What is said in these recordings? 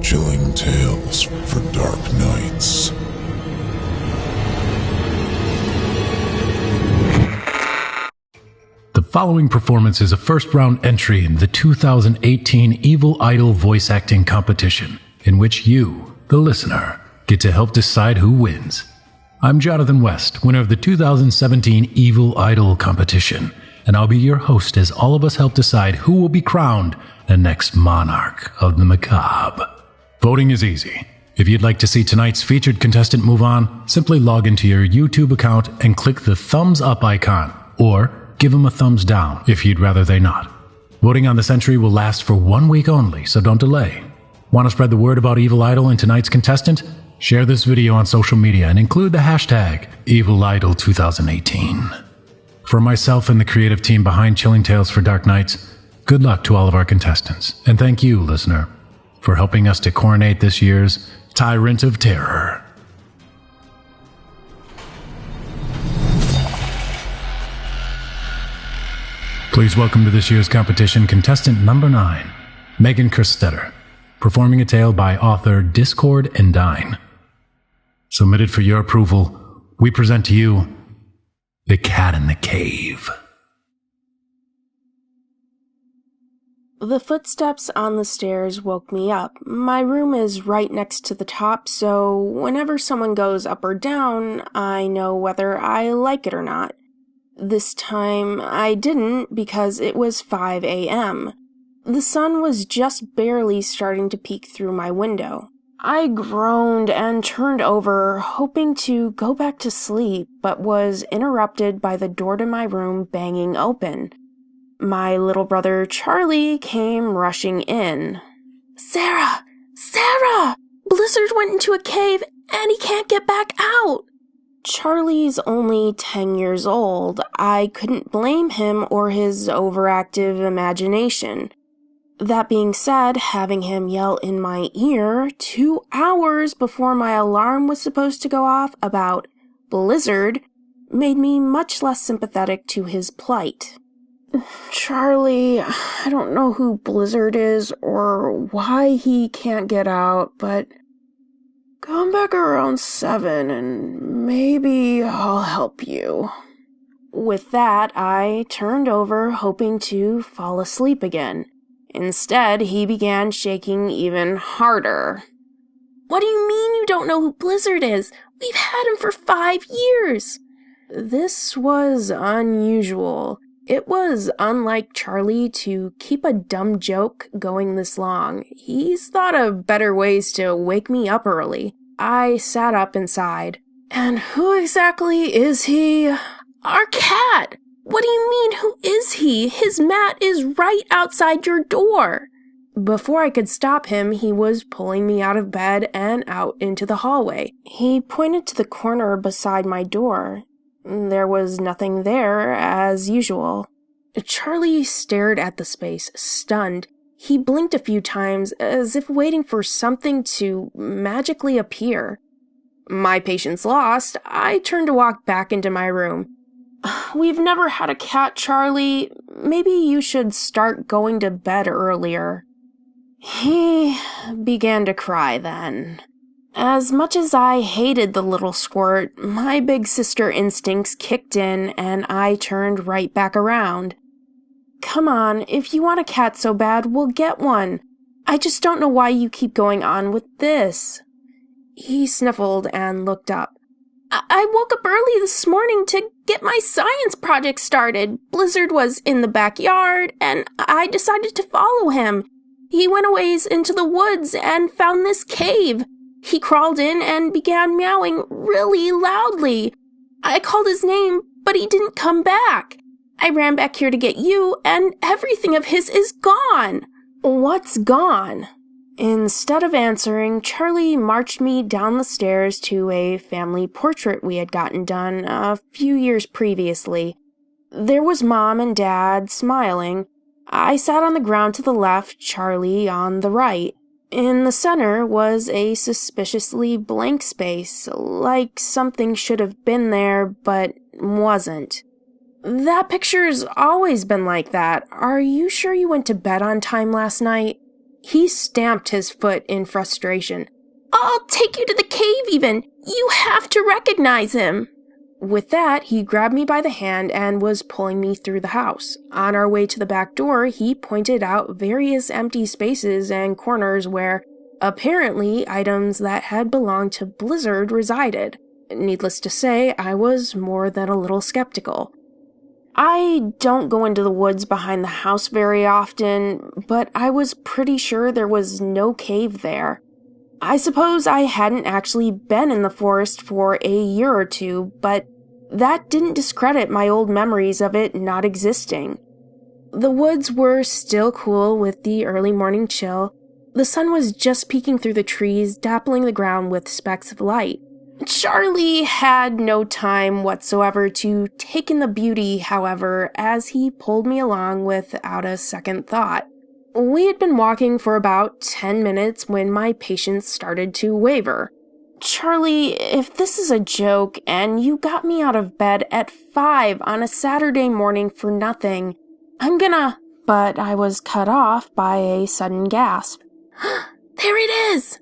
chilling tales for dark nights. The following performance is a first-round entry in the 2018 evilidol voice acting competition, in which you, the listener, get to help decide who wins. I'm Jonathan West, winner of the 2017 evilidol competition, and I'll be your host as all of us help decide who will be crowned the next monarch of the macabre. Voting is easy. If you'd like to see tonight's featured contestant move on, simply log into your YouTube account and click the thumbs up icon, or give them a thumbs down if you'd rather they not. Voting on this entry will last for 1 week only, so don't delay. Want to spread the word about evilidol and tonight's contestant? Share this video on social media and include the hashtag evilidol2018. For myself and the creative team behind Chilling Tales for Dark Nights, good luck to all of our contestants, and thank you, listener, for helping us to coronate this year's Tyrant of Terror. Please welcome to this year's competition contestant number 9, Megan Kerstetter, performing a tale by author Discord and Dine. Submitted for your approval, we present to you The Cat in the Cave. The footsteps on the stairs woke me up. My room is right next to the top, so whenever someone goes up or down, I know whether I like it or not. This time, I didn't because it was 5 a.m. The sun was just barely starting to peek through my window. I groaned and turned over, hoping to go back to sleep, but was interrupted by the door to my room banging open. My little brother Charlie came rushing in. Sarah! Sarah! Blizzard went into a cave and he can't get back out! Charlie's only 10 years old. I couldn't blame him or his overactive imagination. That being said, having him yell in my ear 2 hours before my alarm was supposed to go off about Blizzard made me much less sympathetic to his plight. Charlie, I don't know who Blizzard is or why he can't get out, but come back around 7 and maybe I'll help you. With that, I turned over, hoping to fall asleep again. Instead, he began shaking even harder. What do you mean you don't know who Blizzard is? We've had him for 5 years. This was unusual. It was unlike Charlie to keep a dumb joke going this long. He's thought of better ways to wake me up early. I sat up and sighed. And who exactly is he? Our cat! What do you mean, who is he? His mat is right outside your door. Before I could stop him, he was pulling me out of bed and out into the hallway. He pointed to the corner beside my door. There was nothing there, as usual. Charlie stared at the space, stunned. He blinked a few times, as if waiting for something to magically appear. My patience lost, I turned to walk back into my room. We've never had a cat, Charlie. Maybe you should start going to bed earlier. He began to cry then. As much as I hated the little squirt, my big sister instincts kicked in and I turned right back around. Come on, if you want a cat so bad, we'll get one. I just don't know why you keep going on with this. He sniffled and looked up. I woke up early this morning to get my science project started. Blizzard was in the backyard and I decided to follow him. He went a ways into the woods and found this cave. He crawled in and began meowing really loudly. I called his name, but he didn't come back. I ran back here to get you, and everything of his is gone. What's gone? Instead of answering, Charlie marched me down the stairs to a family portrait we had gotten done a few years previously. There was Mom and Dad smiling. I sat on the ground to the left, Charlie on the right. In the center was a suspiciously blank space, like something should have been there, but wasn't. That picture's always been like that. Are you sure you went to bed on time last night? He stamped his foot in frustration. "I'll take you to the cave even! You have to recognize him!" With that, he grabbed me by the hand and was pulling me through the house. On our way to the back door, he pointed out various empty spaces and corners where, apparently, items that had belonged to Blizzard resided. Needless to say, I was more than a little skeptical. I don't go into the woods behind the house very often, but I was pretty sure there was no cave there. I suppose I hadn't actually been in the forest for a year or two, but that didn't discredit my old memories of it not existing. The woods were still cool with the early morning chill. The sun was just peeking through the trees, dappling the ground with specks of light. Charlie had no time whatsoever to take in the beauty, however, as he pulled me along without a second thought. We had been walking for about 10 minutes when my patience started to waver. "Charlie, if this is a joke and you got me out of bed at 5 on a Saturday morning for nothing, I'm gonna—" But I was cut off by a sudden gasp. "There it is!"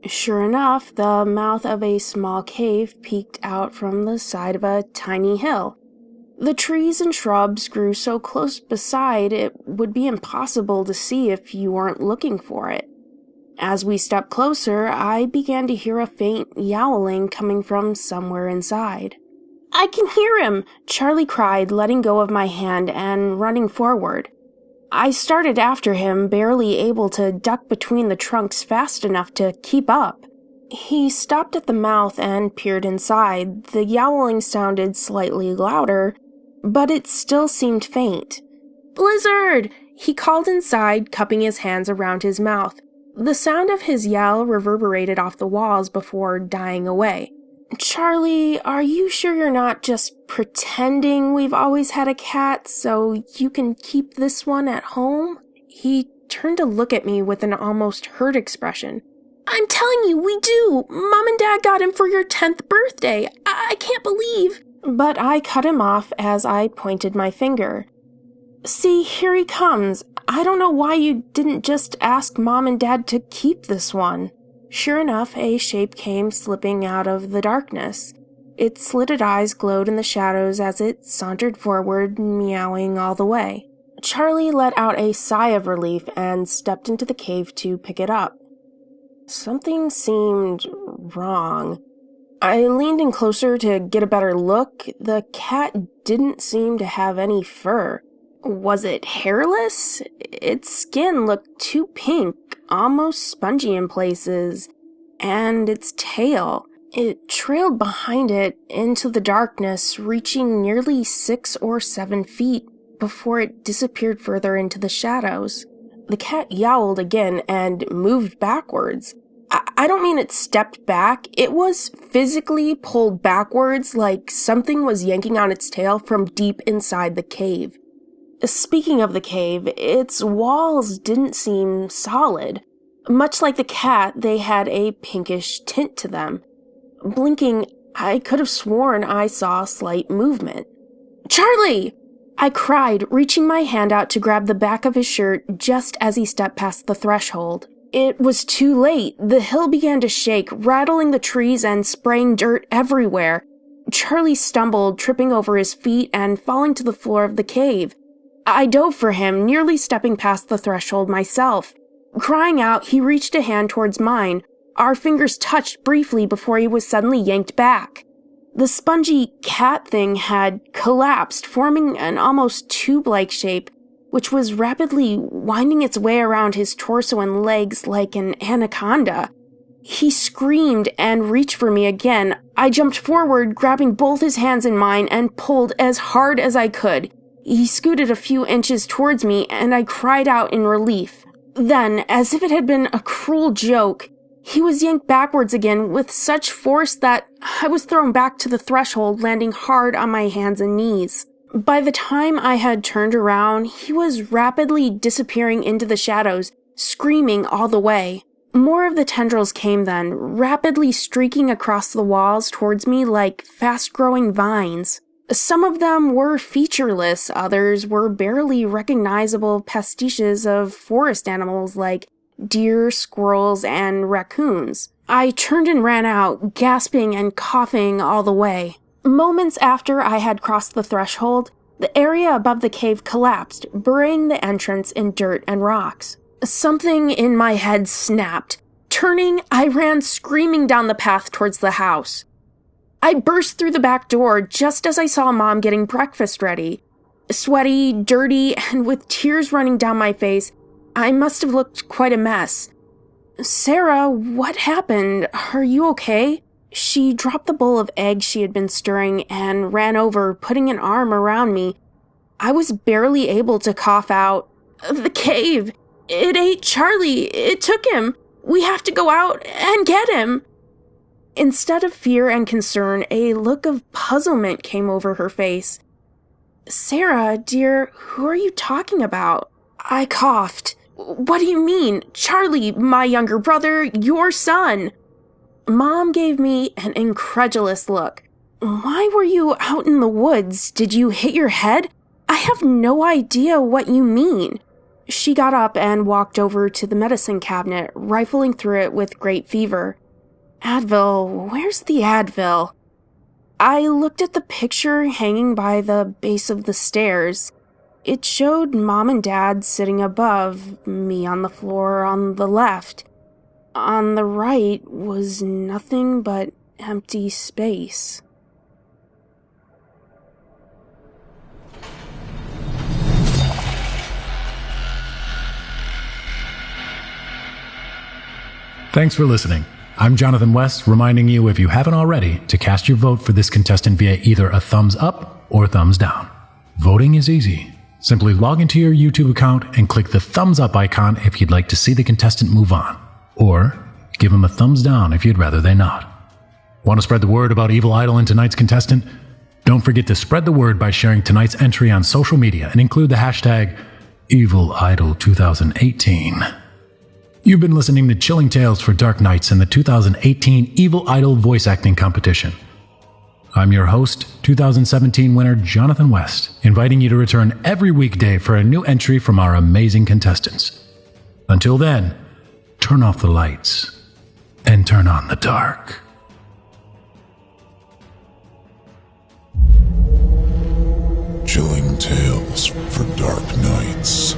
Sure enough, the mouth of a small cave peeked out from the side of a tiny hill. The trees and shrubs grew so close beside it would be impossible to see if you weren't looking for it. As we stepped closer, I began to hear a faint yowling coming from somewhere inside. "I can hear him!" Charlie cried, letting go of my hand and running forward. I started after him, barely able to duck between the trunks fast enough to keep up. He stopped at the mouth and peered inside. The yowling sounded slightly louder, but it still seemed faint. "Blizzard!" He called inside, cupping his hands around his mouth. The sound of his yell reverberated off the walls before dying away. "Charlie, are you sure you're not just pretending we've always had a cat so you can keep this one at home?" He turned to look at me with an almost hurt expression. "I'm telling you, we do! Mom and Dad got him for your 10th birthday! I can't believe—" But I cut him off as I pointed my finger. "See, here he comes. I don't know why you didn't just ask Mom and Dad to keep this one." Sure enough, a shape came slipping out of the darkness. Its slitted eyes glowed in the shadows as it sauntered forward, meowing all the way. Charlie let out a sigh of relief and stepped into the cave to pick it up. Something seemed wrong. I leaned in closer to get a better look. The cat didn't seem to have any fur. Was it hairless? Its skin looked too pink, almost spongy in places, and its tail. It trailed behind it into the darkness, reaching nearly 6 or 7 feet before it disappeared further into the shadows. The cat yowled again and moved backwards. I don't mean it stepped back. It was physically pulled backwards like something was yanking on its tail from deep inside the cave. Speaking of the cave, its walls didn't seem solid. Much like the cat, they had a pinkish tint to them. Blinking, I could have sworn I saw slight movement. "Charlie!" I cried, reaching my hand out to grab the back of his shirt just as he stepped past the threshold. It was too late. The hill began to shake, rattling the trees and spraying dirt everywhere. Charlie stumbled, tripping over his feet and falling to the floor of the cave. I dove for him, nearly stepping past the threshold myself. Crying out, he reached a hand towards mine. Our fingers touched briefly before he was suddenly yanked back. The spongy cat thing had collapsed, forming an almost tube-like shape, which was rapidly winding its way around his torso and legs like an anaconda. He screamed and reached for me again. I jumped forward, grabbing both his hands in mine, and pulled as hard as I could. He scooted a few inches towards me, and I cried out in relief. Then, as if it had been a cruel joke, he was yanked backwards again with such force that I was thrown back to the threshold, landing hard on my hands and knees. By the time I had turned around, he was rapidly disappearing into the shadows, screaming all the way. More of the tendrils came then, rapidly streaking across the walls towards me like fast-growing vines. Some of them were featureless, others were barely recognizable pastiches of forest animals like deer, squirrels, and raccoons. I turned and ran out, gasping and coughing all the way. Moments after I had crossed the threshold, the area above the cave collapsed, burying the entrance in dirt and rocks. Something in my head snapped. Turning, I ran screaming down the path towards the house. I burst through the back door just as I saw Mom getting breakfast ready. Sweaty, dirty, and with tears running down my face, I must have looked quite a mess. "Sarah, what happened? Are you okay?" She dropped the bowl of eggs she had been stirring and ran over, putting an arm around me. I was barely able to cough out, "The cave! It ate Charlie! It took him! We have to go out and get him!" Instead of fear and concern, a look of puzzlement came over her face. "Sarah, dear, who are you talking about?" I coughed. "What do you mean? Charlie, my younger brother, your son." Mom gave me an incredulous look. "Why were you out in the woods? Did you hit your head? I have no idea what you mean." She got up and walked over to the medicine cabinet, rifling through it with great fever. "Advil, where's the Advil?" I looked at the picture hanging by the base of the stairs. It showed Mom and Dad sitting above, me on the floor on the left. On the right was nothing but empty space. Thanks for listening. I'm Jonathan West, reminding you, if you haven't already, to cast your vote for this contestant via either a thumbs up or thumbs down. Voting is easy. Simply log into your YouTube account and click the thumbs up icon if you'd like to see the contestant move on. Or give him a thumbs down if you'd rather they not. Want to spread the word about Evil Idol and tonight's contestant? Don't forget to spread the word by sharing tonight's entry on social media and include the hashtag EvilIdol2018. You've been listening to Chilling Tales for Dark Nights in the 2018 Evil Idol voice acting competition. I'm your host, 2017 winner Jonathan West, inviting you to return every weekday for a new entry from our amazing contestants. Until then, turn off the lights and turn on the dark. Chilling Tales for Dark Nights.